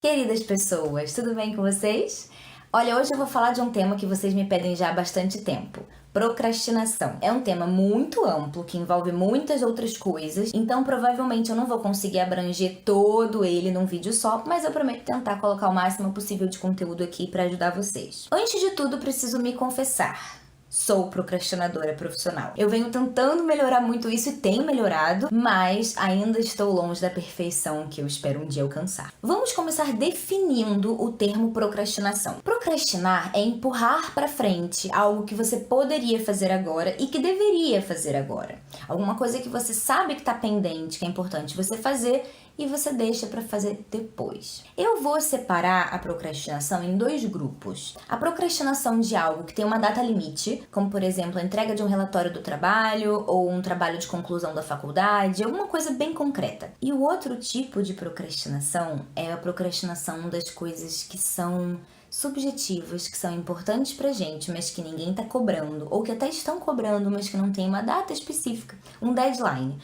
Queridas pessoas, tudo bem com vocês? Olha, hoje eu vou falar de um tema que vocês me pedem já há bastante tempo. Procrastinação. É um tema muito amplo, que envolve muitas outras coisas, então provavelmente eu não vou conseguir abranger todo ele num vídeo só, mas eu prometo tentar colocar o máximo possível de conteúdo aqui para ajudar vocês. Antes de tudo, preciso me confessar. Sou procrastinadora profissional. Eu venho tentando melhorar muito isso e tenho melhorado, mas ainda estou longe da perfeição que eu espero um dia alcançar. Vamos começar definindo o termo procrastinação. Procrastinar é empurrar para frente algo que você poderia fazer agora e que deveria fazer agora. Alguma coisa que você sabe que está pendente, que é importante você fazer e você deixa para fazer depois. Eu vou separar a procrastinação em dois grupos. A procrastinação de algo que tem uma data limite, como por exemplo a entrega de um relatório do trabalho ou um trabalho de conclusão da faculdade, alguma coisa bem concreta. E o outro tipo de procrastinação é a procrastinação das coisas que são subjetivas, que são importantes pra gente, mas que ninguém tá cobrando, ou que até estão cobrando, mas que não tem uma data específica, um deadline.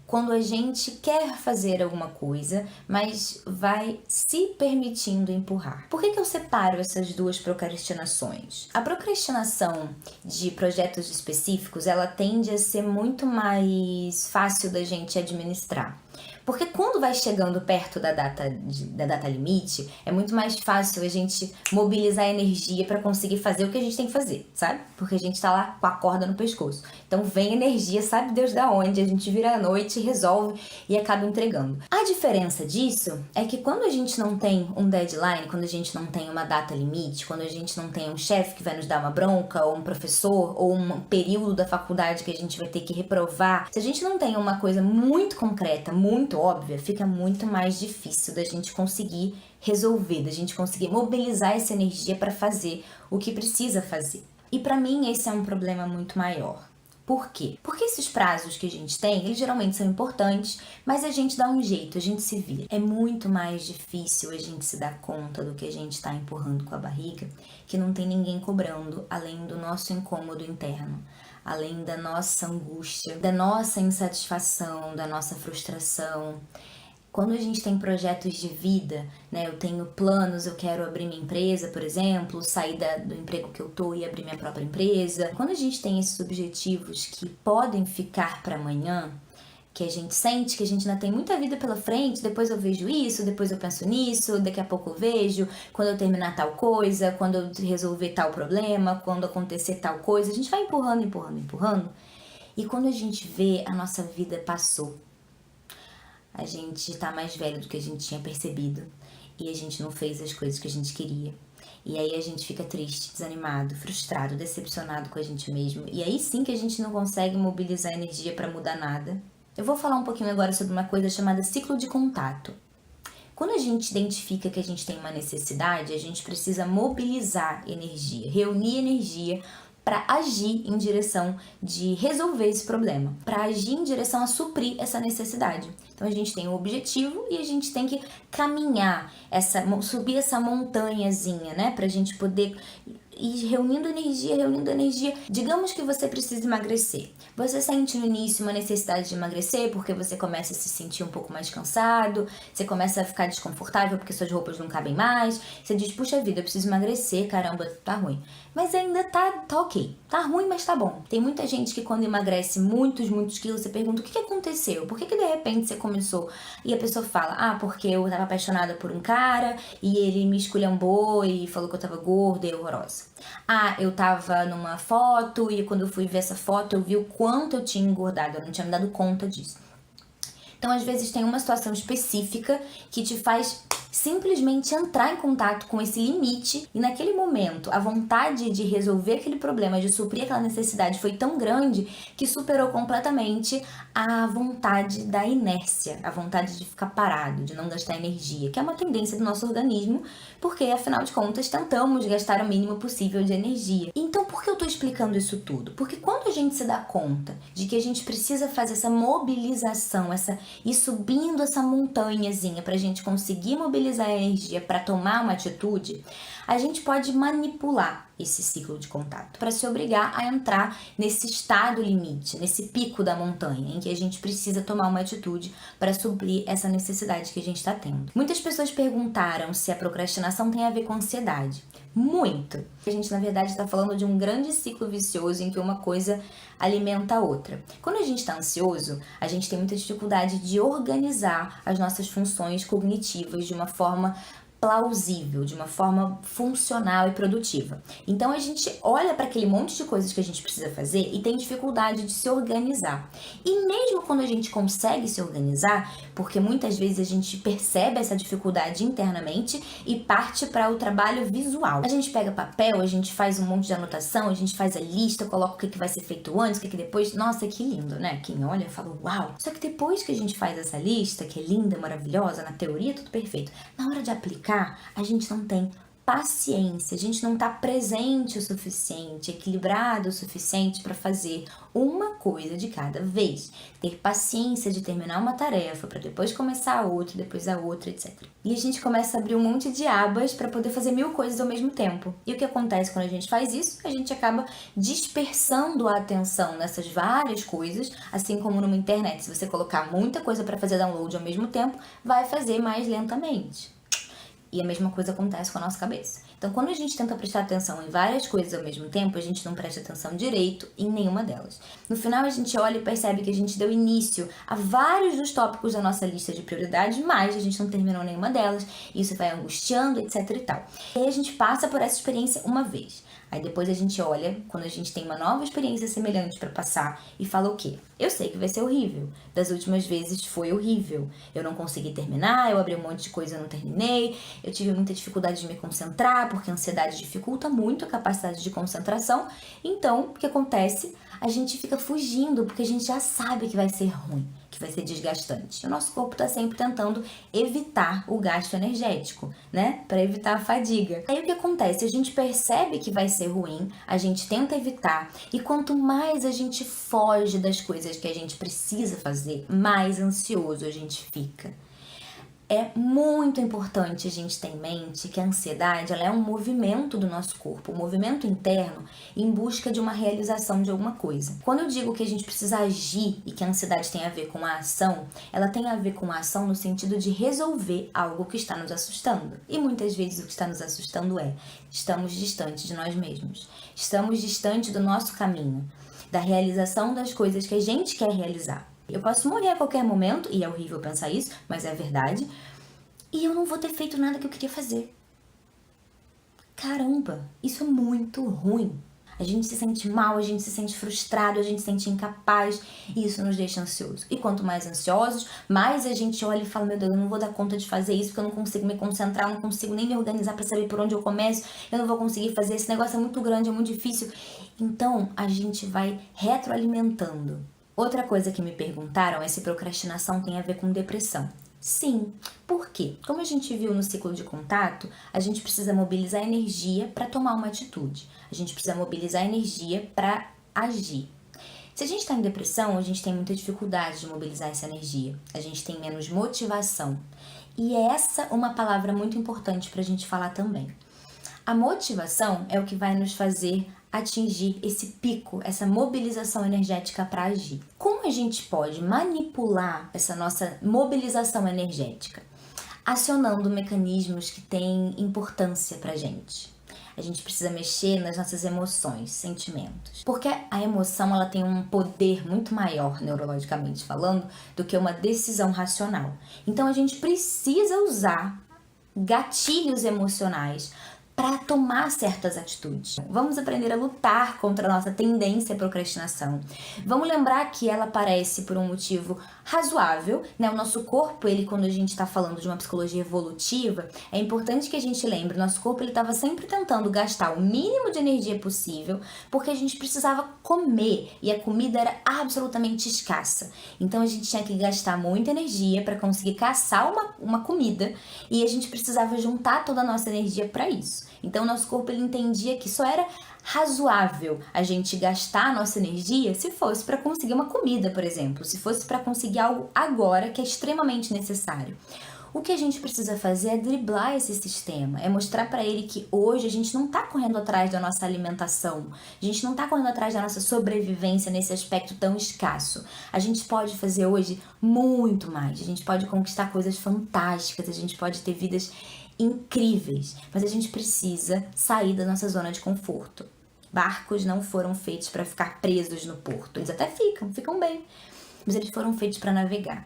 Quando a gente quer fazer alguma coisa, mas vai se permitindo empurrar. Por que eu separo essas duas procrastinações? A procrastinação de projetos específicos, ela tende a ser muito mais fácil da gente administrar. Porque quando vai chegando perto da data limite, é muito mais fácil a gente mobilizar energia para conseguir fazer o que a gente tem que fazer, sabe? Porque a gente tá lá com a corda no pescoço. Então vem energia, sabe Deus da onde, a gente vira a noite, resolve e acaba entregando. A diferença disso é que quando a gente não tem um deadline, quando a gente não tem uma data limite, quando a gente não tem um chefe que vai nos dar uma bronca, ou um professor, ou um período da faculdade que a gente vai ter que reprovar, se a gente não tem uma coisa muito concreta, muito óbvia, fica muito mais difícil da gente conseguir resolver, da gente conseguir mobilizar essa energia para fazer o que precisa fazer. E para mim esse é um problema muito maior. Por quê? Porque esses prazos que a gente tem, eles geralmente são importantes, mas a gente dá um jeito, a gente se vira. É muito mais difícil a gente se dar conta do que a gente está empurrando com a barriga, que não tem ninguém cobrando, além do nosso incômodo interno, além da nossa angústia, da nossa insatisfação, da nossa frustração. Quando a gente tem projetos de vida, né, eu tenho planos, eu quero abrir minha empresa, por exemplo, sair do emprego que eu tô e abrir minha própria empresa. Quando a gente tem esses objetivos que podem ficar para amanhã, que a gente sente que a gente ainda tem muita vida pela frente, depois eu vejo isso, depois eu penso nisso, daqui a pouco eu vejo, quando eu terminar tal coisa, quando eu resolver tal problema, quando acontecer tal coisa, a gente vai empurrando, empurrando, empurrando. E quando a gente vê, a nossa vida passou. A gente tá mais velho do que a gente tinha percebido e a gente não fez as coisas que a gente queria. E aí a gente fica triste, desanimado, frustrado, decepcionado com a gente mesmo. E aí sim que a gente não consegue mobilizar energia para mudar nada. Eu vou falar um pouquinho agora sobre uma coisa chamada ciclo de contato. Quando a gente identifica que a gente tem uma necessidade, a gente precisa mobilizar energia, reunir energia para agir em direção de resolver esse problema, para agir em direção a suprir essa necessidade. Então a gente tem um objetivo e a gente tem que caminhar, subir essa montanhazinha, né, para a gente poder ir reunindo energia, reunindo energia. Digamos que você precisa emagrecer. Você sente no início uma necessidade de emagrecer porque você começa a se sentir um pouco mais cansado, você começa a ficar desconfortável porque suas roupas não cabem mais, você diz, puxa vida, eu preciso emagrecer, caramba, tá ruim. Mas ainda tá ok, tá ruim, mas tá bom. Tem muita gente que quando emagrece muitos quilos, você pergunta, o que aconteceu? Por que de repente você começou? E a pessoa fala, porque eu tava apaixonada por um cara e ele me esculhambou e falou que eu tava gorda e horrorosa. Eu tava numa foto e quando eu fui ver essa foto eu vi o quanto eu tinha engordado, eu não tinha me dado conta disso. Então, às vezes, tem uma situação específica que te faz simplesmente entrar em contato com esse limite e naquele momento a vontade de resolver aquele problema, de suprir aquela necessidade foi tão grande que superou completamente a vontade da inércia, a vontade de ficar parado, de não gastar energia, que é uma tendência do nosso organismo, porque afinal de contas tentamos gastar o mínimo possível de energia. Então, por que eu tô explicando isso tudo? Porque quando a gente se dá conta de que a gente precisa fazer essa mobilização, ir subindo essa montanhazinha pra gente conseguir mobilizar mobilizar a energia para tomar uma atitude, a gente pode manipular esse ciclo de contato para se obrigar a entrar nesse estado limite, nesse pico da montanha, em que a gente precisa tomar uma atitude para suprir essa necessidade que a gente está tendo. Muitas pessoas perguntaram se a procrastinação tem a ver com ansiedade. Muito! A gente, na verdade, está falando de um grande ciclo vicioso em que uma coisa alimenta a outra. Quando a gente está ansioso, a gente tem muita dificuldade de organizar as nossas funções cognitivas de uma forma plausível, de uma forma funcional e produtiva. Então a gente olha para aquele monte de coisas que a gente precisa fazer e tem dificuldade de se organizar. E mesmo quando a gente consegue se organizar, porque muitas vezes a gente percebe essa dificuldade internamente e parte para o trabalho visual. A gente pega papel, a gente faz um monte de anotação, a gente faz a lista, coloca o que vai ser feito antes, o que depois. Nossa, que lindo, né? Quem olha fala, uau! Só que depois que a gente faz essa lista, que é linda, maravilhosa, na teoria tudo perfeito, na hora de aplicar, a gente não tem paciência, a gente não está presente o suficiente, equilibrado o suficiente para fazer uma coisa de cada vez. Ter paciência de terminar uma tarefa para depois começar a outra, depois a outra, etc. E a gente começa a abrir um monte de abas para poder fazer 1000 coisas ao mesmo tempo. E o que acontece quando a gente faz isso? A gente acaba dispersando a atenção nessas várias coisas, assim como numa internet. Se você colocar muita coisa para fazer download ao mesmo tempo, vai fazer mais lentamente. E a mesma coisa acontece com a nossa cabeça. Então, quando a gente tenta prestar atenção em várias coisas ao mesmo tempo, a gente não presta atenção direito em nenhuma delas. No final, a gente olha e percebe que a gente deu início a vários dos tópicos da nossa lista de prioridades, mas a gente não terminou nenhuma delas. Isso vai angustiando, etc e tal. E aí a gente passa por essa experiência uma vez. Aí depois a gente olha, quando a gente tem uma nova experiência semelhante para passar e fala o quê? Eu sei que vai ser horrível. Das últimas vezes foi horrível. Eu não consegui terminar, eu abri um monte de coisa e não terminei. Eu tive muita dificuldade de me concentrar, porque a ansiedade dificulta muito a capacidade de concentração. Então, o que acontece? A gente fica fugindo, porque a gente já sabe que vai ser ruim, que vai ser desgastante. O nosso corpo está sempre tentando evitar o gasto energético, né? Para evitar a fadiga. Aí o que acontece? A gente percebe que vai ser ruim, a gente tenta evitar, e quanto mais a gente foge das coisas que a gente precisa fazer, mais ansioso a gente fica. É muito importante a gente ter em mente que a ansiedade ela é um movimento do nosso corpo, um movimento interno em busca de uma realização de alguma coisa. Quando eu digo que a gente precisa agir e que a ansiedade tem a ver com a ação, ela tem a ver com a ação no sentido de resolver algo que está nos assustando. E muitas vezes o que está nos assustando estamos distantes de nós mesmos, estamos distantes do nosso caminho, da realização das coisas que a gente quer realizar. Eu posso morrer a qualquer momento, e é horrível pensar isso, mas é verdade, e eu não vou ter feito nada que eu queria fazer. Caramba, isso é muito ruim. A gente se sente mal, a gente se sente frustrado, a gente se sente incapaz, e isso nos deixa ansioso. E quanto mais ansiosos, mais a gente olha e fala, meu Deus, eu não vou dar conta de fazer isso, porque eu não consigo me concentrar, eu não consigo nem me organizar para saber por onde eu começo, eu não vou conseguir fazer, esse negócio é muito grande, é muito difícil. Então, a gente vai retroalimentando. Outra coisa que me perguntaram é se procrastinação tem a ver com depressão. Sim. Por quê? Como a gente viu no ciclo de contato, a gente precisa mobilizar energia para tomar uma atitude. A gente precisa mobilizar energia para agir. Se a gente está em depressão, a gente tem muita dificuldade de mobilizar essa energia. A gente tem menos motivação. E essa é uma palavra muito importante para a gente falar também. A motivação é o que vai nos fazer atingir esse pico, essa mobilização energética para agir. Como a gente pode manipular essa nossa mobilização energética? Acionando mecanismos que têm importância para a gente. A gente precisa mexer nas nossas emoções, sentimentos. Porque a emoção ela tem um poder muito maior, neurologicamente falando, do que uma decisão racional. Então a gente precisa usar gatilhos emocionais para tomar certas atitudes. Vamos aprender a lutar contra a nossa tendência à procrastinação. Vamos lembrar que ela aparece por um motivo razoável, né? O nosso corpo, ele, quando a gente está falando de uma psicologia evolutiva, é importante que a gente lembre, o nosso corpo ele estava sempre tentando gastar o mínimo de energia possível, porque a gente precisava comer e a comida era absolutamente escassa. Então a gente tinha que gastar muita energia para conseguir caçar uma comida e a gente precisava juntar toda a nossa energia para isso. Então, o nosso corpo ele entendia que só era razoável a gente gastar a nossa energia se fosse para conseguir uma comida, por exemplo, se fosse para conseguir algo agora que é extremamente necessário. O que a gente precisa fazer é driblar esse sistema, é mostrar para ele que hoje a gente não tá correndo atrás da nossa alimentação, a gente não tá correndo atrás da nossa sobrevivência nesse aspecto tão escasso. A gente pode fazer hoje muito mais, a gente pode conquistar coisas fantásticas, a gente pode ter vidas incríveis, mas a gente precisa sair da nossa zona de conforto. Barcos não foram feitos para ficar presos no porto, eles até ficam bem, mas eles foram feitos para navegar.